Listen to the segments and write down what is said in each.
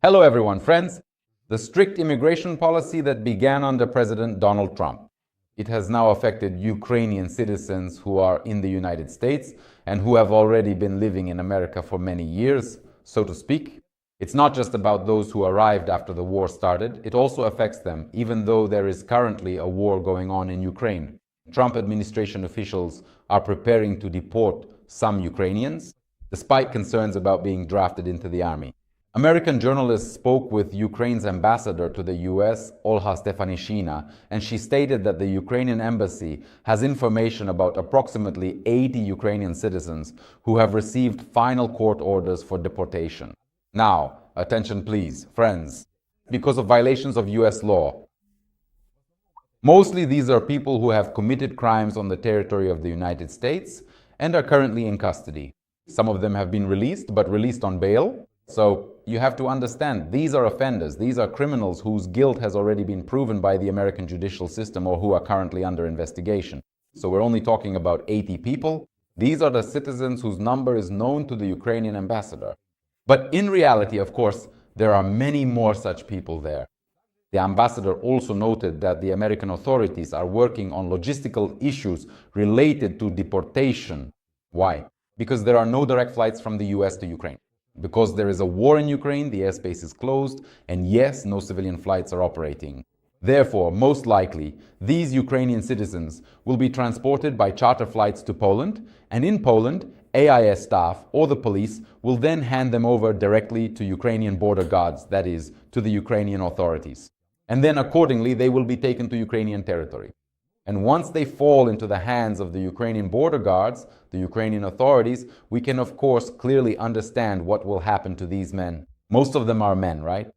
Hello everyone, friends. The strict immigration policy that began under President Donald Trump. It has now affected Ukrainian citizens who are in the United States and who have already been living in America for many years, so to speak. It's not just about those who arrived after the war started, it also affects them, even though there is currently a war going on in Ukraine. Trump administration officials are preparing to deport some Ukrainians, despite concerns about being drafted into the army. American journalists spoke with Ukraine's ambassador to the US, Olha Stefanishyna, and she stated that the Ukrainian embassy has information about approximately 80 Ukrainian citizens who have received final court orders for deportation. Now, attention please, friends, because of violations of US law. Mostly these are people who have committed crimes on the territory of the United States and are currently in custody. Some of them have been released, but released on bail. So you have to understand, these are offenders, these are criminals whose guilt has already been proven by the American judicial system or who are currently under investigation. So we're only talking about 80 people. These are the citizens whose number is known to the Ukrainian ambassador. But in reality, of course, there are many more such people there. The ambassador also noted that the American authorities are working on logistical issues related to deportation. Why? Because there are no direct flights from the US to Ukraine. Because there is a war in Ukraine, the airspace is closed, and yes, no civilian flights are operating. Therefore, most likely, these Ukrainian citizens will be transported by charter flights to Poland, and in Poland, AIS staff or the police will then hand them over directly to Ukrainian border guards, that is, to the Ukrainian authorities. And then accordingly, they will be taken to Ukrainian territory. And once they fall into the hands of the Ukrainian border guards, the Ukrainian authorities, we can of course clearly understand what will happen to these men. Most of them are men, right?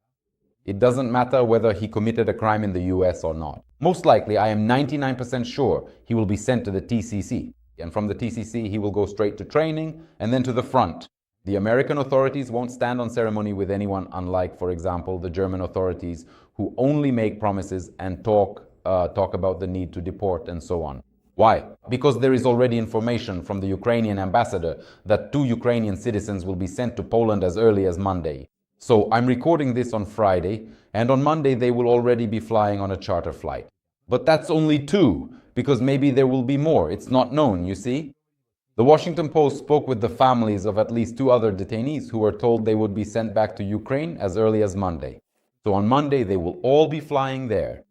It doesn't matter whether he committed a crime in the US or not. Most likely, I am 99% sure he will be sent to the TCC. And from the TCC, he will go straight to training and then to the front. The American authorities won't stand on ceremony with anyone, unlike, for example, the German authorities, who only make promises and talk about the need to deport and so on. Why? Because there is already information from the Ukrainian ambassador that 2 Ukrainian citizens will be sent to Poland as early as Monday. So I'm recording this on Friday, and on Monday they will already be flying on a charter flight. But that's only 2, because maybe there will be more. It's not known, you see? The Washington Post spoke with the families of at least 2 other detainees who were told they would be sent back to Ukraine as early as Monday. So on Monday they will all be flying there.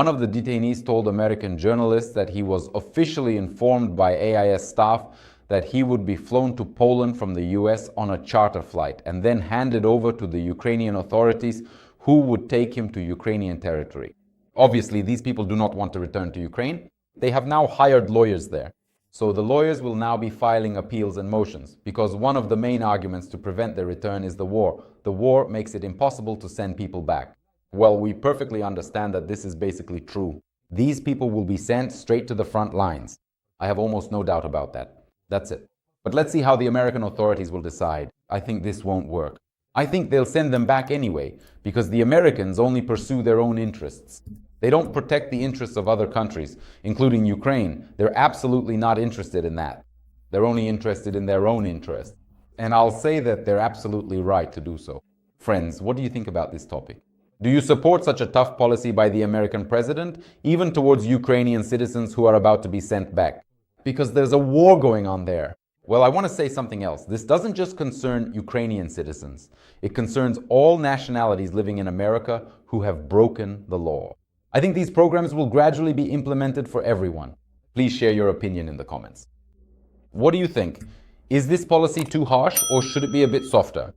One of the detainees told American journalists that he was officially informed by AIS staff that he would be flown to Poland from the US on a charter flight and then handed over to the Ukrainian authorities who would take him to Ukrainian territory. Obviously, these people do not want to return to Ukraine. They have now hired lawyers there. So the lawyers will now be filing appeals and motions because one of the main arguments to prevent their return is the war. The war makes it impossible to send people back. Well, we perfectly understand that this is basically true. These people will be sent straight to the front lines. I have almost no doubt about that. That's it. But let's see how the American authorities will decide. I think this won't work. I think they'll send them back anyway, because the Americans only pursue their own interests. They don't protect the interests of other countries, including Ukraine. They're absolutely not interested in that. They're only interested in their own interest. And I'll say that they're absolutely right to do so. Friends, what do you think about this topic? Do you support such a tough policy by the American president, even towards Ukrainian citizens who are about to be sent back? Because there's a war going on there. Well, I want to say something else. This doesn't just concern Ukrainian citizens. It concerns all nationalities living in America who have broken the law. I think these programs will gradually be implemented for everyone. Please share your opinion in the comments. What do you think? Is this policy too harsh or should it be a bit softer?